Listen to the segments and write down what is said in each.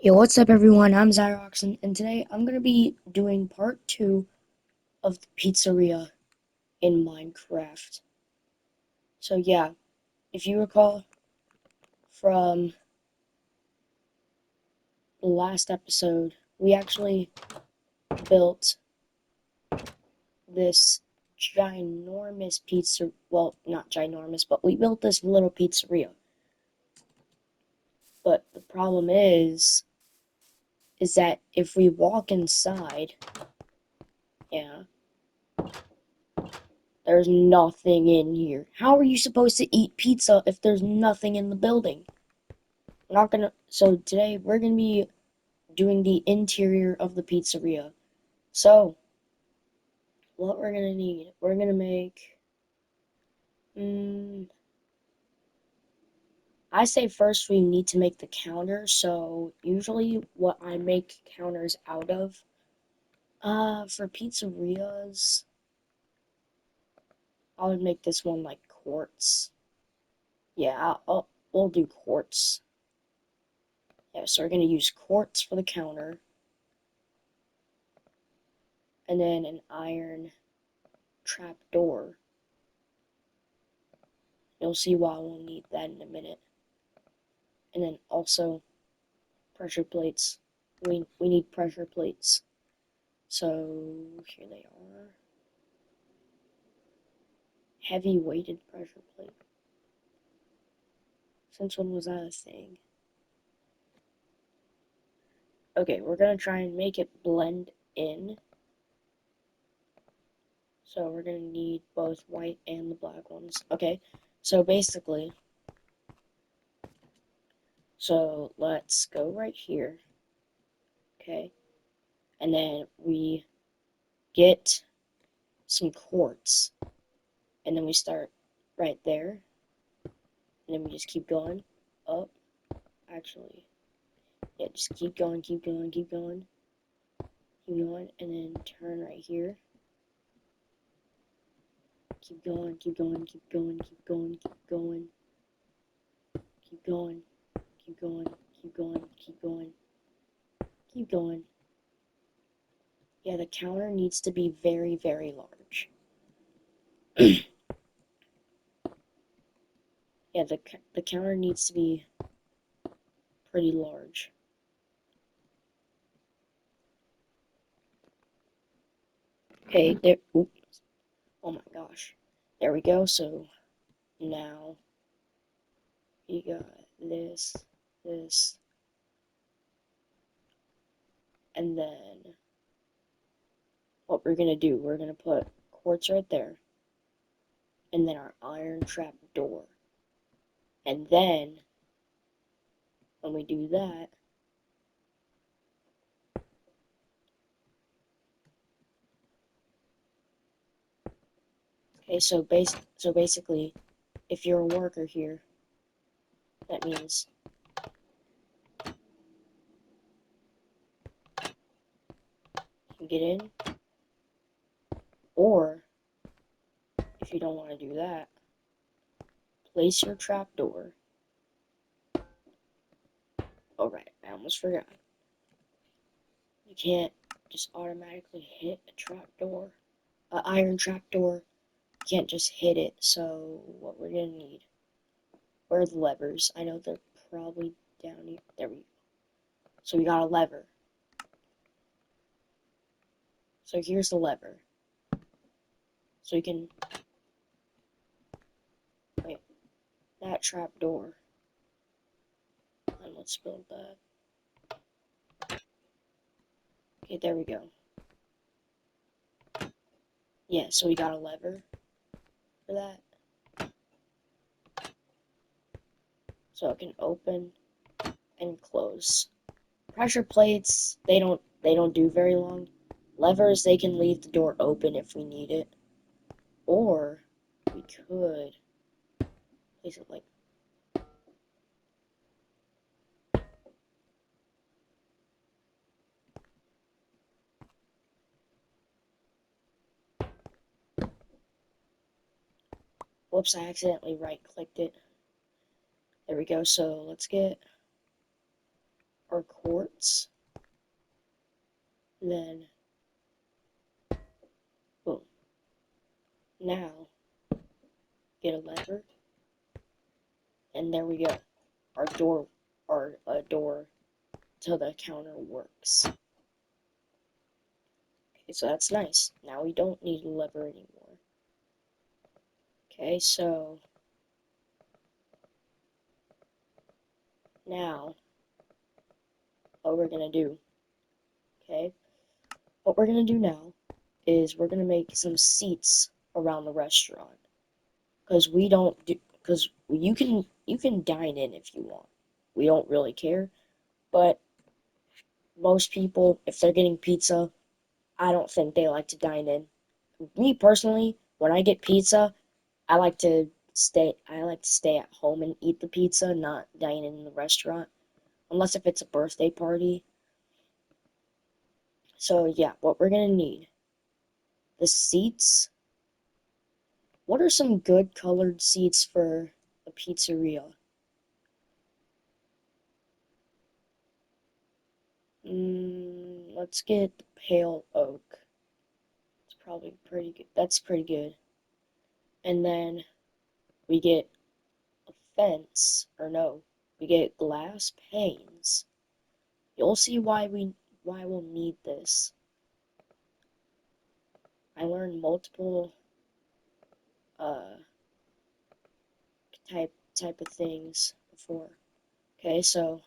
Yo, what's up everyone? I'm Zyrox and today I'm gonna be doing part 2 of the pizzeria in Minecraft. So yeah, if you recall from the last episode, we actually built this ginormous pizza, well, not ginormous, but we built this little pizzeria. But the problem is that if we walk inside, yeah, there's nothing in here. How are you supposed to eat pizza if there's nothing in the building? We're not gonna. So today we're gonna be doing the interior of the pizzeria. So what we're gonna need, we're gonna make. I say first we need to make the counter. So usually what I make counters out of, for pizzerias, I would make this one like quartz. Yeah, we'll do quartz. Yeah, so we're gonna use quartz for the counter, and then an iron trap door. You'll see why we'll need that in a minute. And then also pressure plates. We need pressure plates. So here they are. Heavy weighted pressure plate. Since when was that a thing? Okay, we're gonna try and make it blend in. So we're gonna need both white and the black ones. Okay, so basically, so let's go right here. Okay, and then we get some quartz, and then we start right there, and then we just keep going up. Actually, yeah, just keep going, keep going, keep going, keep going, and then turn right here. Keep going, keep going, keep going, keep going, keep going, keep going, keep going, keep going, keep going, keep going. Yeah, the counter needs to be very, very large. Yeah, the counter needs to be pretty large. Okay, there. Oops. Oh my gosh. There we go. So now you got this, this, and then what we're gonna do, we're gonna put quartz right there, and then our iron trap door. And then when we do that, okay, so basically, if you're a worker here, that means you can get in, or if you don't want to do that, place your trap door. Alright, I almost forgot. You can't just automatically hit a trap door, an iron trap door. You can't just hit it. So what we're gonna need, where are the levers? I know they're probably down here. There we go. So we got a lever. So here's the lever. So you can, wait, that trap door. And let's build that. Okay, there we go. Yeah, so we got a lever for that. So it can open and close. Pressure plates, they don't do very long. Levers, they can leave the door open if we need it. Or we could place it like, whoops, I accidentally right clicked it. There we go. So let's get our quartz. Then, boom. Now, get a lever, and there we go. Our door to the counter works. Okay, so that's nice. Now we don't need a lever anymore. Okay, so now what we're gonna do, okay? What we're gonna do now is we're gonna make some seats around the restaurant. Because you can dine in if you want. We don't really care, but most people, if they're getting pizza, I don't think they like to dine in. Me personally, when I get pizza, I like to stay at home and eat the pizza, not dine in the restaurant, unless if it's a birthday party. So yeah, what we're gonna need, the seats. What are some good colored seats for a pizzeria? Let's get the pale oak. It's probably pretty good. That's pretty good. And then we get a fence, or no, we get glass panes. You'll see why we'll need this. I learned multiple uh type of things before. Okay, so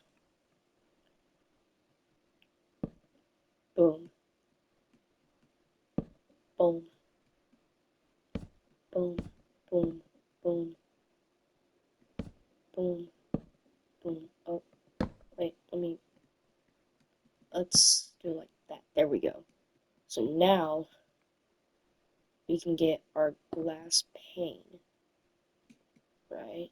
boom, boom, boom, boom, boom, boom, boom. Oh, wait, let's do it like that. There we go. So now we can get our glass pane, right?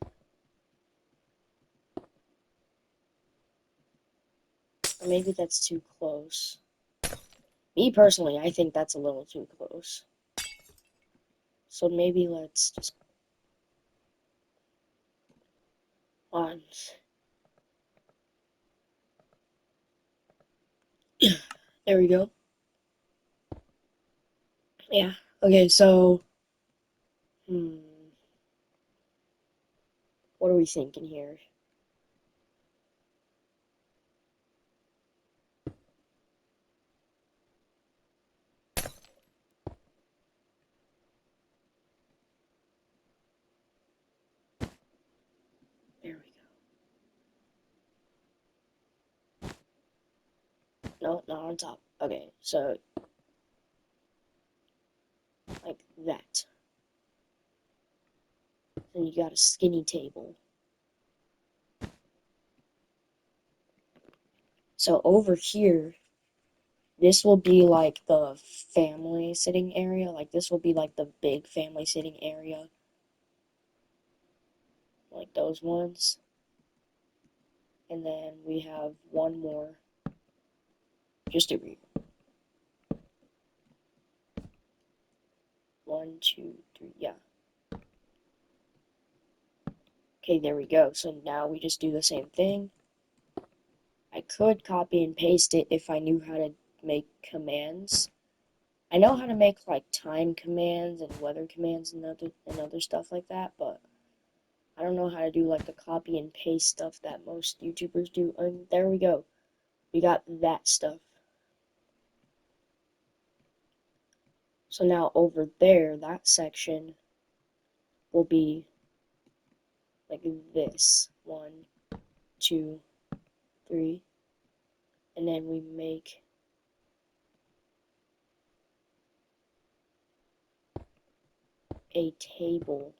Or maybe that's too close. Me personally, I think that's a little too close. So maybe let's just on. There we go. Yeah. Okay, so what are we thinking here? There we go. No, not on top. Okay, so like that. Then you got a skinny table. So over here, this will be like the family sitting area. Like this will be like the big family sitting area. Like those ones. And then we have one more just over here. 1, 2, 3, yeah. Okay, there we go. So now we just do the same thing. I could copy and paste it if I knew how to make commands. I know how to make like time commands and weather commands and other stuff like that, but I don't know how to do like the copy and paste stuff that most YouTubers do. And there we go. We got that stuff. So now over there, that section will be like this. 1, 2, 3. And then we make a table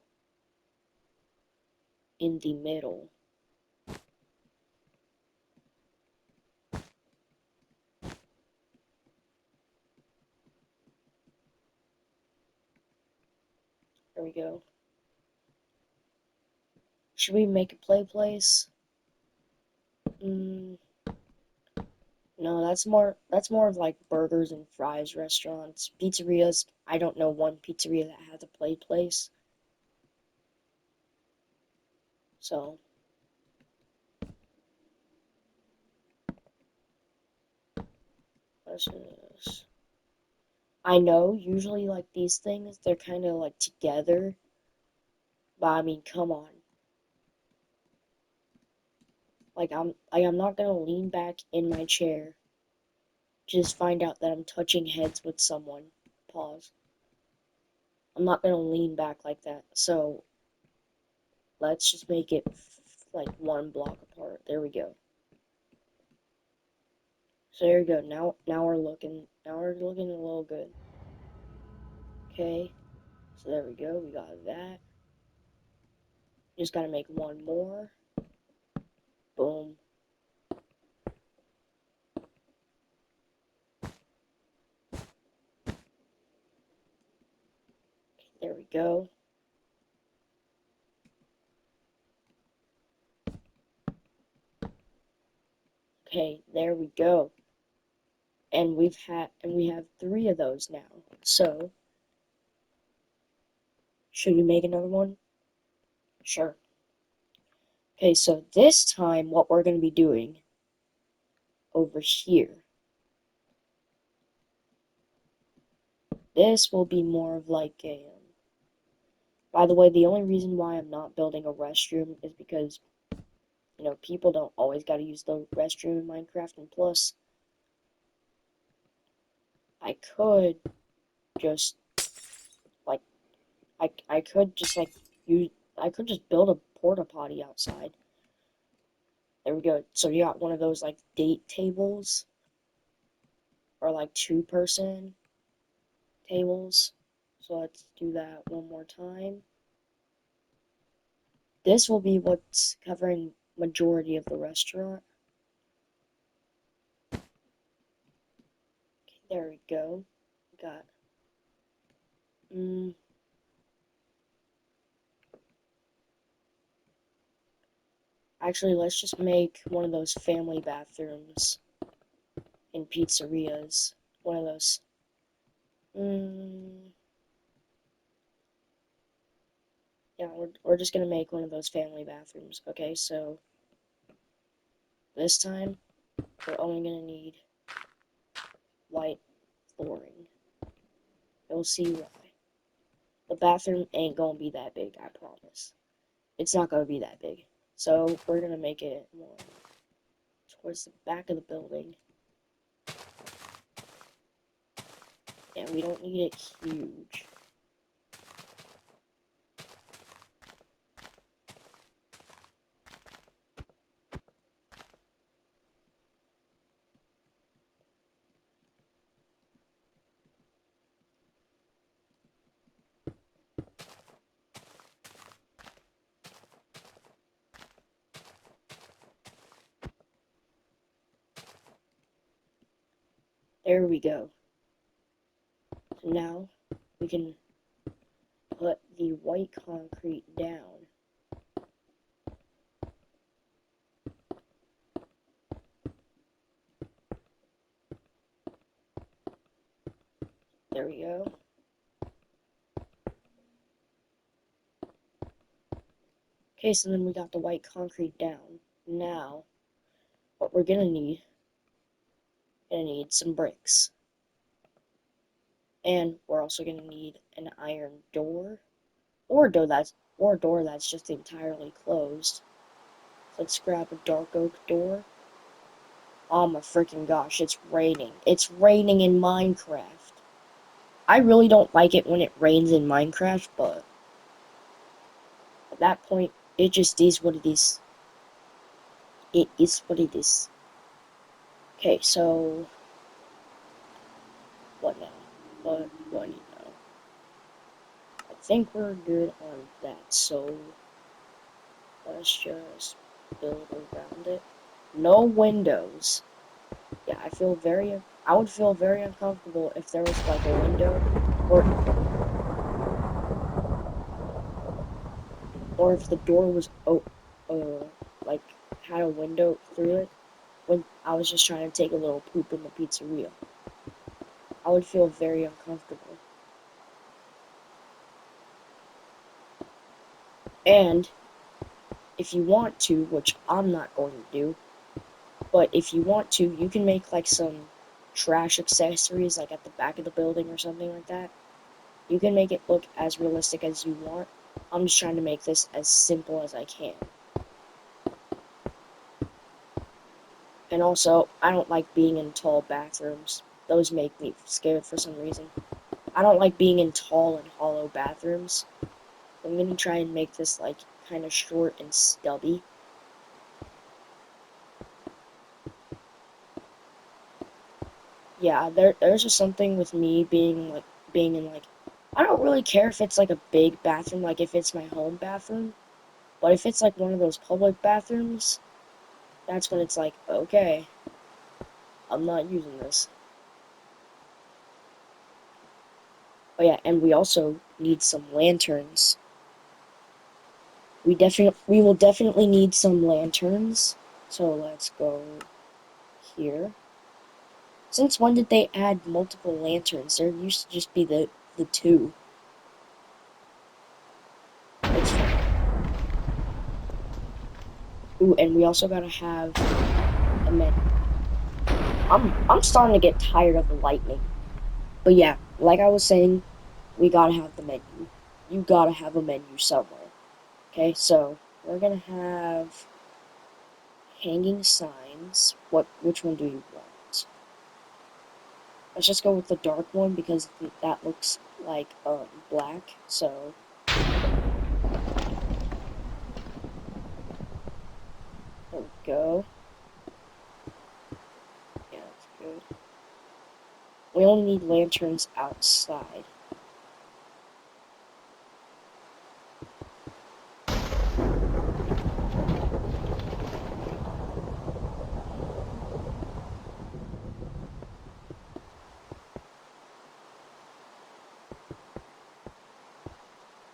in the middle. There we go. Should we make a play place? No, that's more of like burgers and fries restaurants. Pizzerias, I don't know one pizzeria that has a play place. So let's do this. I know usually like these things, they're kind of like together, but I mean, come on. I'm not gonna lean back in my chair. Just find out that I'm touching heads with someone. Pause. I'm not gonna lean back like that. So let's just make it like one block apart. There we go. So there we go. Now we're looking a little good. Okay. So there we go. We got that. Just gotta make one more. Boom. There we go. Okay, there we go. And we have 3 of those now. So should we make another one? Sure. Okay, so this time what we're gonna be doing over here. This will be more of like a by the way, the only reason why I'm not building a restroom is because, people don't always gotta use the restroom in Minecraft, and plus, I could just, like, I could just, like, I could just build a porta potty outside. There we go. So you got one of those, like, date tables, or, like, 2-person tables. So let's do that one more time. This will be what's covering majority of the restaurant. Okay, there we go. We got, actually, let's just make one of those family bathrooms in pizzerias. One of those. Yeah, we're just gonna make one of those family bathrooms. Okay, so this time we're only gonna need white flooring. You'll see why. The bathroom ain't gonna be that big, I promise. It's not gonna be that big. So we're gonna make it more towards the back of the building. And we don't need it huge. There we go. So now we can put the white concrete down. There we go. Okay, so then we got the white concrete down. Now, what we're gonna need some bricks. And we're also gonna need an iron door. Or a door that's just entirely closed. Let's grab a dark oak door. Oh my freaking gosh, it's raining. It's raining in Minecraft. I really don't like it when it rains in Minecraft, but at that point, it just is what it is. It is what it is. Okay, so what now? What now? I think we're good on that, so let's just build around it. No windows. Yeah, I would feel very uncomfortable if there was like a window, or if the door was like had a window through it when I was just trying to take a little poop in the pizzeria. I would feel very uncomfortable. And if you want to, which I'm not going to do, but if you want to, you can make like some trash accessories like at the back of the building or something like that. You can make it look as realistic as you want. I'm just trying to make this as simple as I can. And also, I don't like being in tall bathrooms. Those make me scared for some reason. I don't like being in tall and hollow bathrooms. I'm gonna try and make this like kind of short and stubby. Yeah, there's just something with me being in like I don't really care if it's like a big bathroom, like if it's my home bathroom, but if it's like one of those public bathrooms, that's when it's like, okay, I'm not using this. Oh yeah, and we also need some lanterns. We will definitely need some lanterns. So let's go here. Since when did they add multiple lanterns? There used to just be the two. It's fine. Ooh, and we also gotta have a menu. I'm starting to get tired of the lightning. But yeah, like I was saying, we gotta have the menu. You gotta have a menu somewhere. Okay, so we're gonna have hanging signs. Which one do you want? Let's just go with the dark one because that looks like black. So there we go. Yeah, that's good. We only need lanterns outside.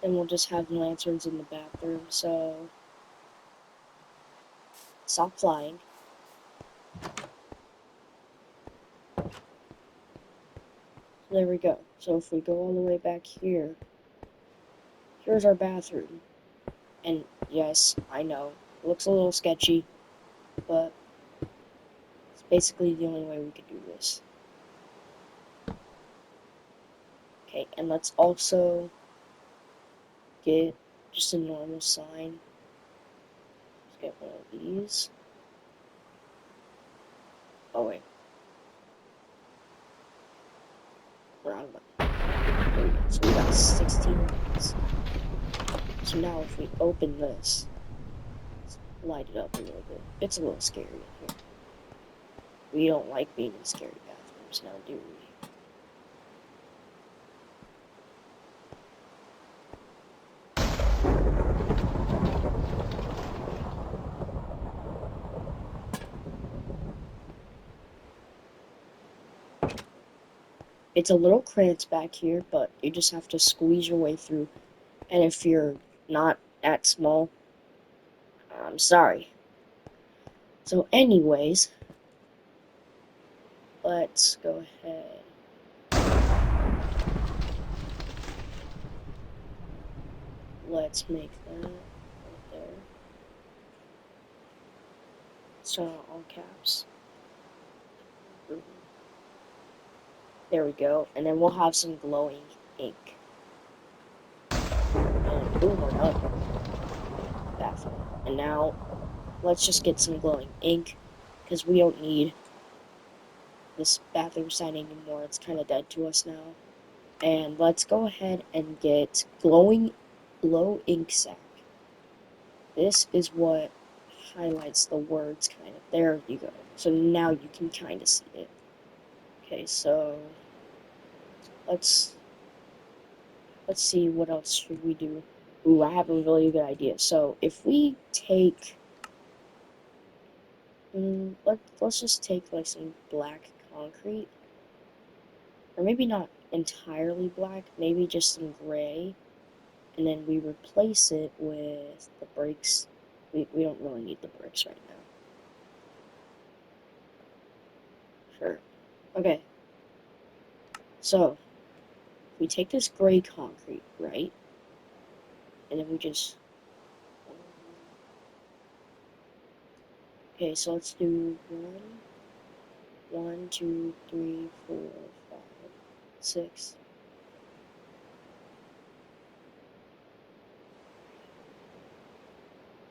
And we'll just have lanterns in the bathroom. So stop flying. So there we go. So if we go all the way back here, here's our bathroom. And yes, I know, it looks a little sketchy, but it's basically the only way we could do this. Okay, and let's also get just a normal sign. Let's get one of these. Oh wait, we're out of them. There we go. So we got 16 of these. So now if we open this, let's light it up a little bit. It's a little scary in here. We don't like being in scary bathrooms now, do we? It's a little cramped back here, but you just have to squeeze your way through. And if you're not that small, I'm sorry. So anyways, let's go ahead. Let's make that right there. Let's turn on all caps. There we go. And then we'll have some glowing ink. And boom, we're done. Bathroom. And now, let's just get some glowing ink, because we don't need this bathroom sign anymore. It's kind of dead to us now. And let's go ahead and get glow ink sac. This is what highlights the words, kind of. There you go. So now you can kind of see it. Okay, so let's see what else should we do. Ooh, I have a really good idea. So if we take, let's just take like some black concrete, or maybe not entirely black, maybe just some gray, and then we replace it with the bricks. We don't really need the bricks right now. Sure. Okay. So we take this gray concrete, right? And then we just... Okay, so let's do one. 1, 2, 3, 4, 5, 6.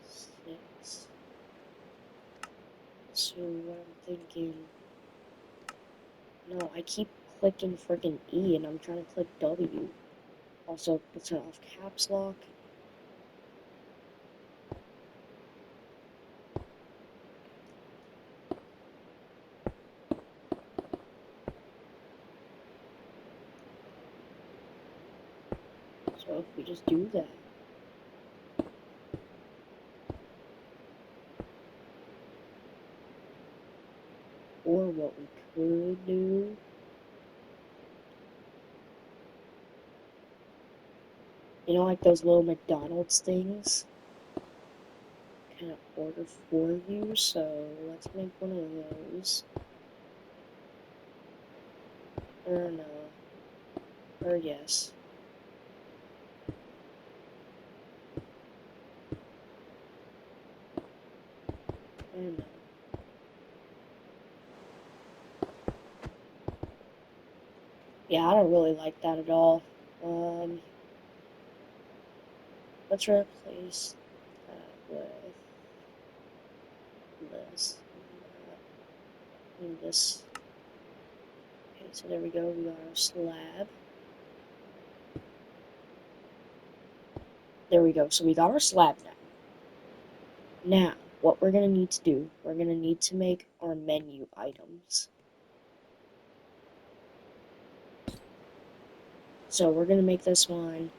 Six. So what I'm thinking. No, I keep clicking freaking E and I'm trying to click W. Also, let's turn off caps lock. So if we just do that. Or what we could do. You know, like those little McDonald's things? Kind of order for you, so let's make one of those. Or no. Or yes. Or no. Yeah, I don't really like that at all. Let's replace that with this. And this. Okay, so there we go. We got our slab. There we go. So we got our slab now. Now, what we're going to need to do, we're going to need to make our menu items. So we're going to make this one.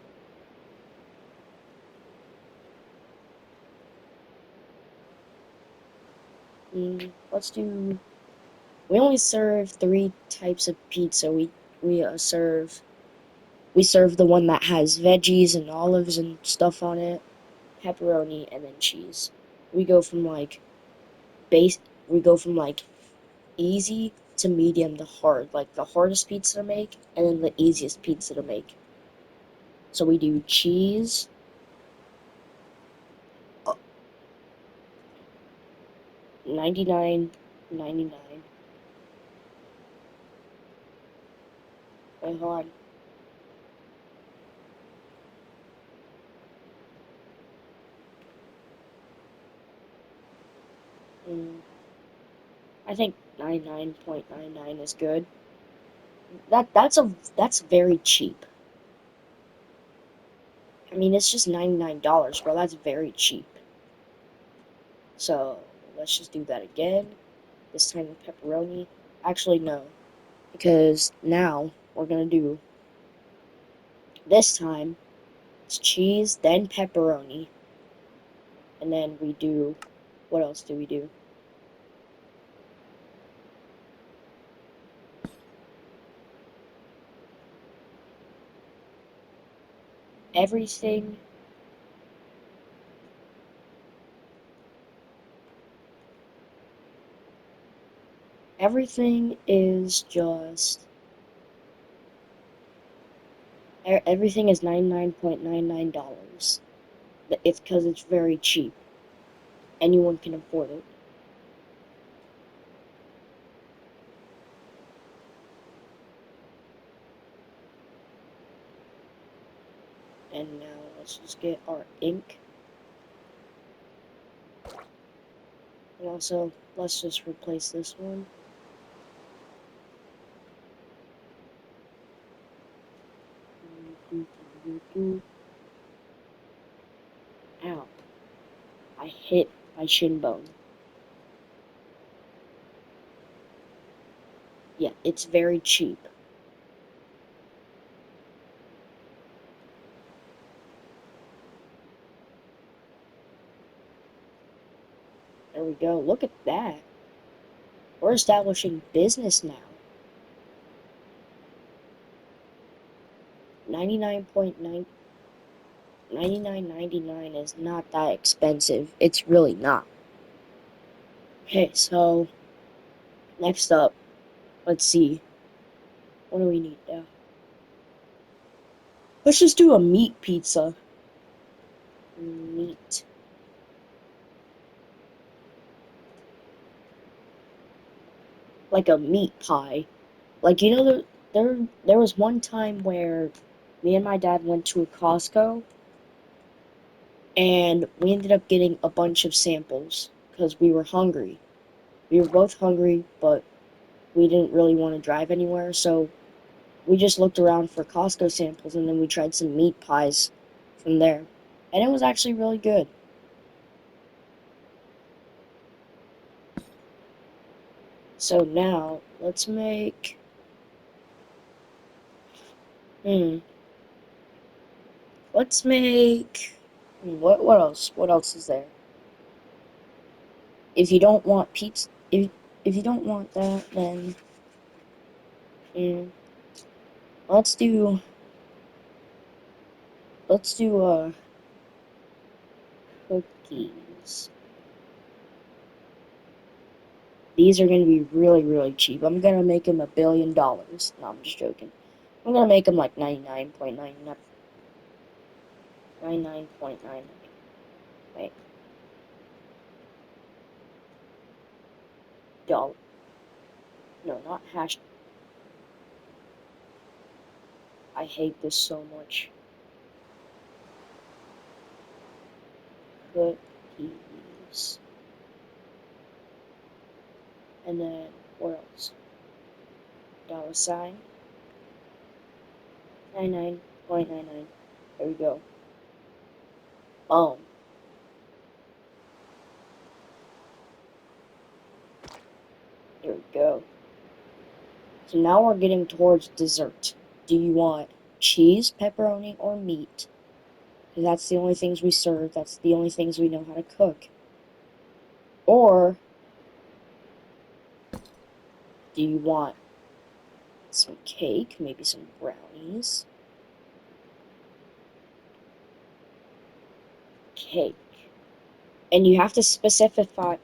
Let's do. We only serve 3 types of pizza. We serve the one that has veggies and olives and stuff on it, pepperoni, and then cheese. We go from like base. We go from like easy to medium to hard, like the hardest pizza to make, and then the easiest pizza to make. So we do cheese. 99.99. Wait, hold on. I think 99.99 is good. That's very cheap. I mean, it's just $99, bro. That's very cheap. So let's just do that again. This time with pepperoni. Actually, no, because now we're gonna do this time. It's cheese, then pepperoni, and then we do. What else do we do? Everything. Everything is just. Everything is $99.99. It's because it's very cheap. Anyone can afford it. And now let's just get our ink. And also, let's just replace this one. Ow. I hit my shin bone. Yeah, it's very cheap. There we go. Look at that. We're establishing business now. 99.9 99.99 is not that expensive. It's really not. Okay, so next up, let's see. What do we need now? Let's just do a meat pizza. Meat. like a meat pie. Like you know, there was one time where me and my dad went to a Costco, and we ended up getting a bunch of samples because we were hungry. We were both hungry, but we didn't really want to drive anywhere, so we just looked around for Costco samples, and then we tried some meat pies from there, and it was actually really good. So now let's make. Hmm. Let's make. What else? What else is there? If you don't want pizza, if you don't want that, then mm, let's do cookies. These are gonna be really cheap. I'm gonna make them $1 billion. No, I'm just joking. I'm gonna make them like 99.99. Wait, dollar. No, not hash. I hate this so much. Cookies. And then what else? $sign 99.99. There we go. Um, there we go. So now we're getting towards dessert. Do you want cheese, pepperoni, or meat? Because that's the only things we serve. That's the only things we know how to cook. Or do you want some cake, maybe some brownies? Cake. And you have to specify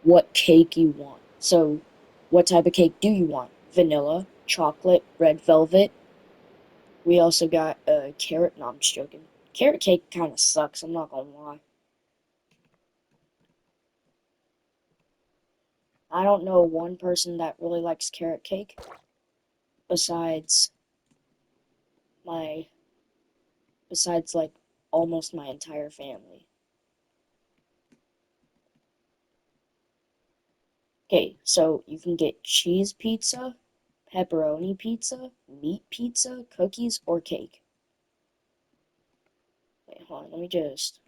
what cake you want. So, what type of cake do you want? Vanilla, chocolate, red velvet. We also got carrot. No, I'm just joking. Carrot cake kind of sucks. I'm not gonna lie. I don't know one person that really likes carrot cake besides my besides like almost my entire family. Okay, so you can get cheese pizza, pepperoni pizza, meat pizza, cookies, or cake. Wait, hold on, let me just.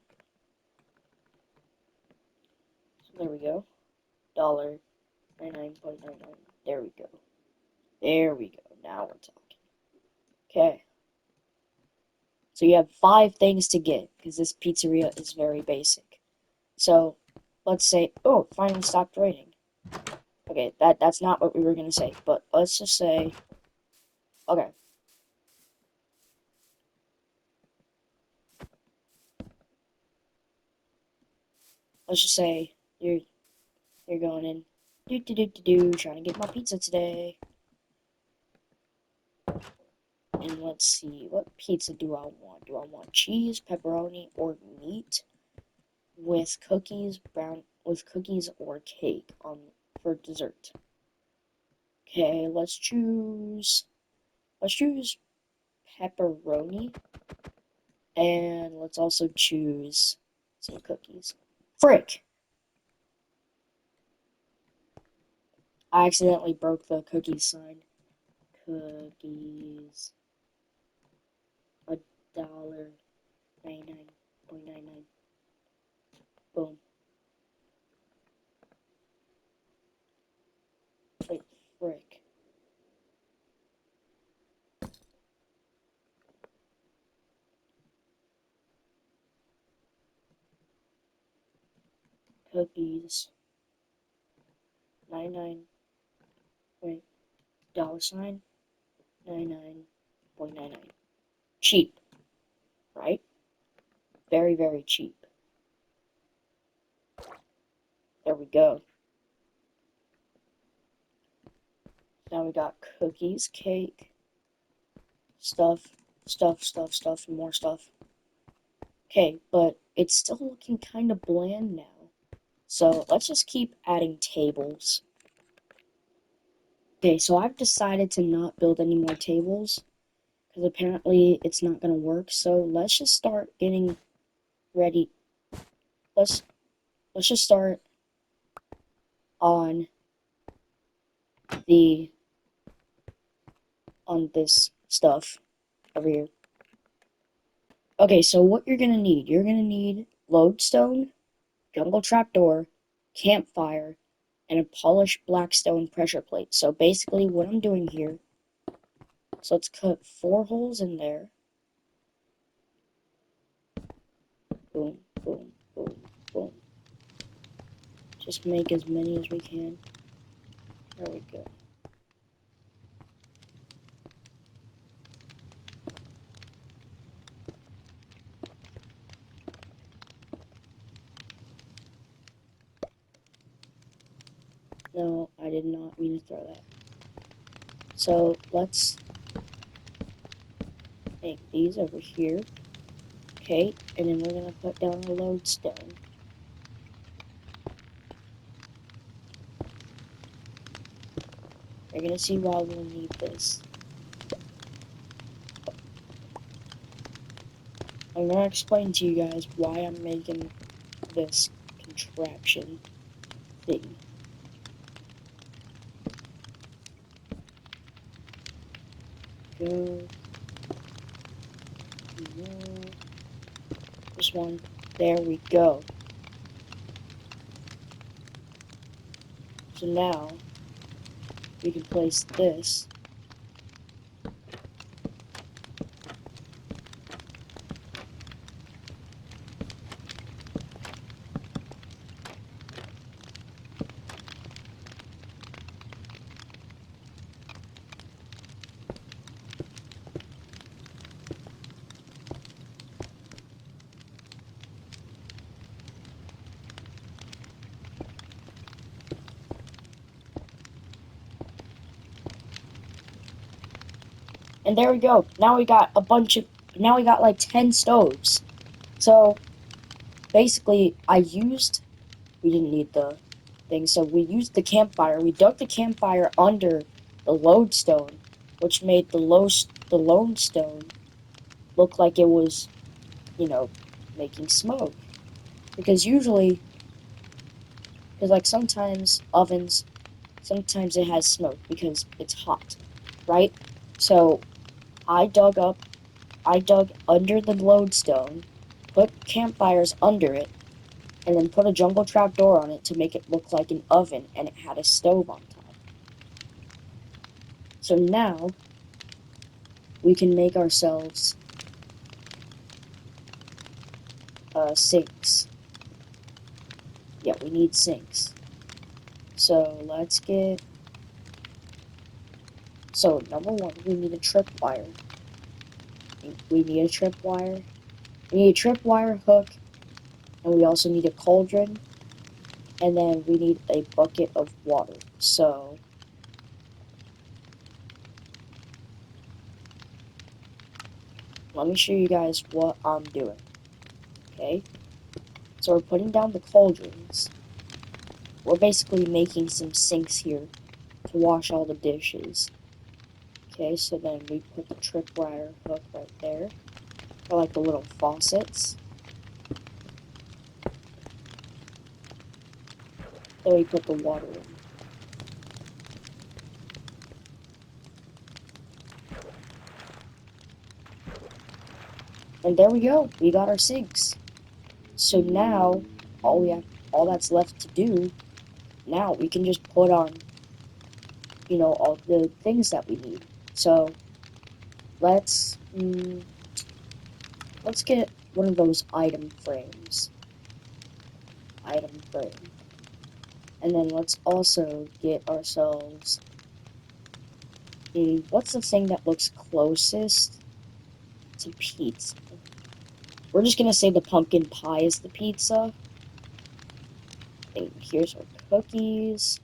There we go. Dollar 99.99. There we go. There we go. Now we're talking. Okay. So you have 5 things to get because this pizzeria is very basic. So let's say, oh, finally stopped raining. Okay, that's not what we were gonna say, but let's just say, okay, let's just say you're going in, trying to get my pizza today, and let's see, what pizza do I want? Do I want cheese, pepperoni, or meat with cookies or cake on for dessert? Okay, let's choose pepperoni, and let's also choose some cookies. Frick! I accidentally broke the cookies sign. Cookies. $1.99.99. Boom. Wait, frick. Cookies. 99. Wait. $sign 99.99. Cheap, right? Very cheap. There we go. Now we got cookies, cake, stuff, more stuff. Okay, but it's still looking kind of bland now. So let's just keep adding tables. Okay, so I've decided to not build any more tables because apparently it's not going to work. So let's just start getting ready. Let's just start on the on this stuff over here. Okay, so what you're gonna need lodestone, jungle trapdoor, campfire, and a polished black stone pressure plate. So basically what I'm doing here, so let's cut 4 holes in there. Boom, boom, boom, boom. Just make as many as we can. There we go. No, I did not mean to throw that. So let's make these over here. Okay, and then we're gonna put down a lodestone. You're gonna see why we'll need this. I'm gonna explain to you guys why I'm making this contraption thing. Go. No. This one. There we go. So now we can place this. And there we go. Now we got now we got like 10 stoves. So basically we didn't need the thing, so we used the campfire. We dug the campfire under the lodestone, which made the lodestone look like it was, you know, making smoke. Because like sometimes ovens, sometimes it has smoke because it's hot, right? So I dug up I dug under the lodestone, put campfires under it, and then put a jungle trap door on it to make it look like an oven, and it had a stove on top. So now we can make ourselves sinks. Yeah, we need sinks. So let's get. So number one, we need a tripwire. We need a tripwire. We need a tripwire hook, and we also need a cauldron, and then we need a bucket of water. So let me show you guys what I'm doing. Okay? So we're putting down the cauldrons. We're basically making some sinks here to wash all the dishes. Okay, so then we put the tripwire hook right there. For like the little faucets. Then we put the water in. And there we go. We got our sinks. So now all that's left to do, now we can just put on, all the things that we need. So let's let's get one of those item frames. Item frame. And then let's also get ourselves what's the thing that looks closest to pizza? We're just gonna say the pumpkin pie is the pizza. And here's our cookies.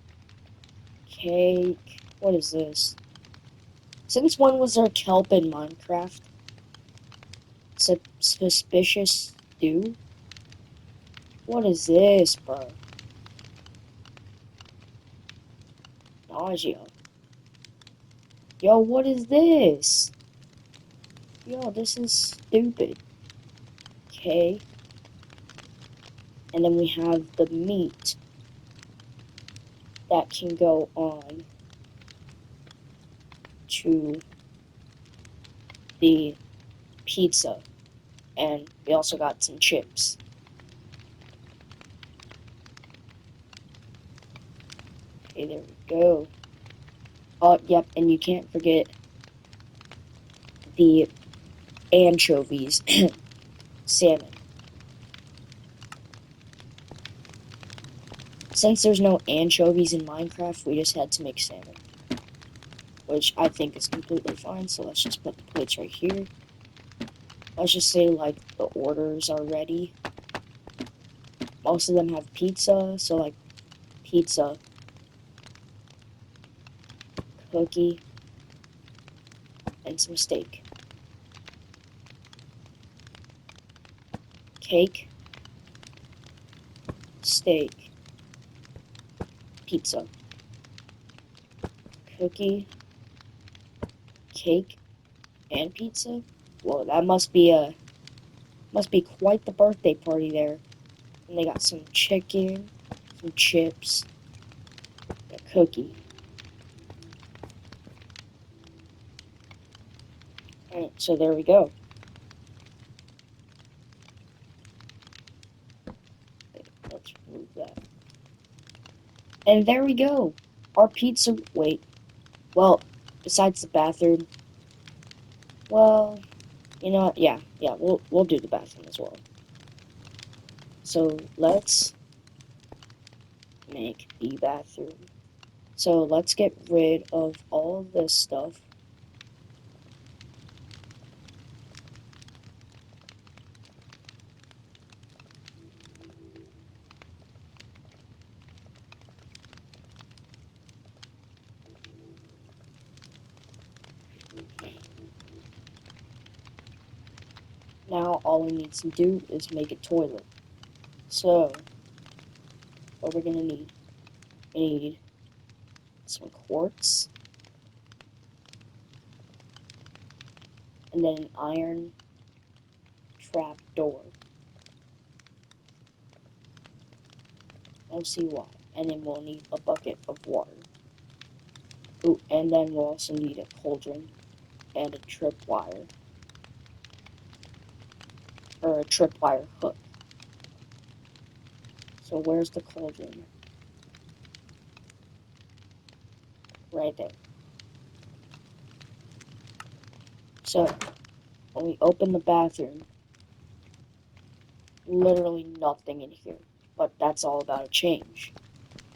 Cake. What is this? Since when was there kelp in Minecraft? Suspicious stew? What is this, bro? nausea. Yo, what is this? Yo, this is stupid. Okay. And then we have the meat that can go on to the pizza. And we also got some chips. Okay, there we go. Oh, yep, and you can't forget the anchovies. Salmon. Since there's no anchovies in Minecraft, we just had to make salmon. Which I think is completely fine, so let's just put the plates right here. Let's just say, like, the orders are ready. Most of them have pizza, so, like, pizza, cookie, and some steak. Cake, steak, pizza, cookie, cake, and pizza. Whoa, that must be quite the birthday party there. And they got some chicken, some chips, a cookie. Alright, so there we go. Let's remove that. And there we go. Our pizza. Wait. Well, besides the bathroom. Well, you know what? Yeah, we'll do the bathroom as well. So let's make the bathroom. So let's get rid of all of this stuff. Now all we need to do is make a toilet. So what we're gonna need? We need some quartz, and then an iron trap door. We'll see why. And then we'll need a bucket of water. Ooh, and then we'll also need a cauldron and a tripwire. Or a tripwire hook. So where's the cauldron? Right there. So when we open the bathroom, literally nothing in here. But that's all about to change.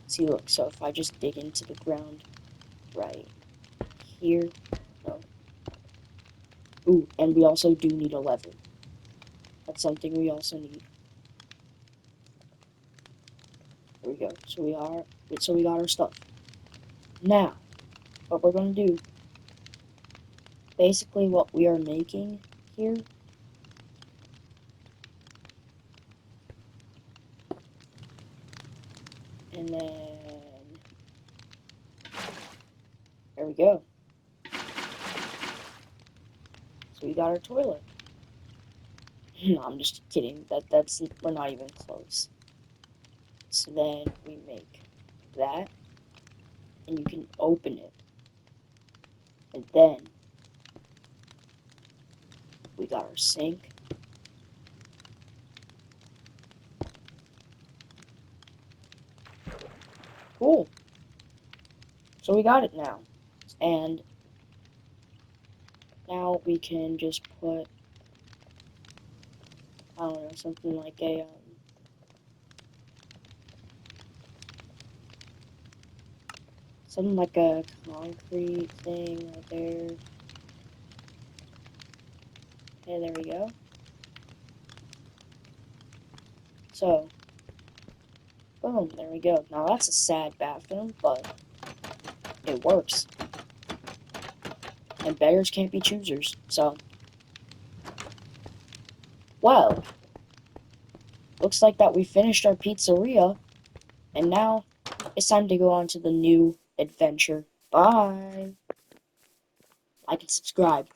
See, look, so if I just dig into the ground right here, no. Ooh, and we also do need a lever. That's something we also need. There we go. So we got our stuff. Now, what we're gonna do, basically what we are making here, and then there we go. So we got our toilet. No, I'm just kidding. We're not even close. So then we make that, and you can open it. And then we got our sink. Cool. So we got it now. And now we can just put, I don't know, something like a concrete thing right there. Okay, there we go. So, boom, there we go. Now that's a sad bathroom, but it works. And beggars can't be choosers. So, well, looks like that we finished our pizzeria, and now it's time to go on to the new adventure. Bye. Like and subscribe.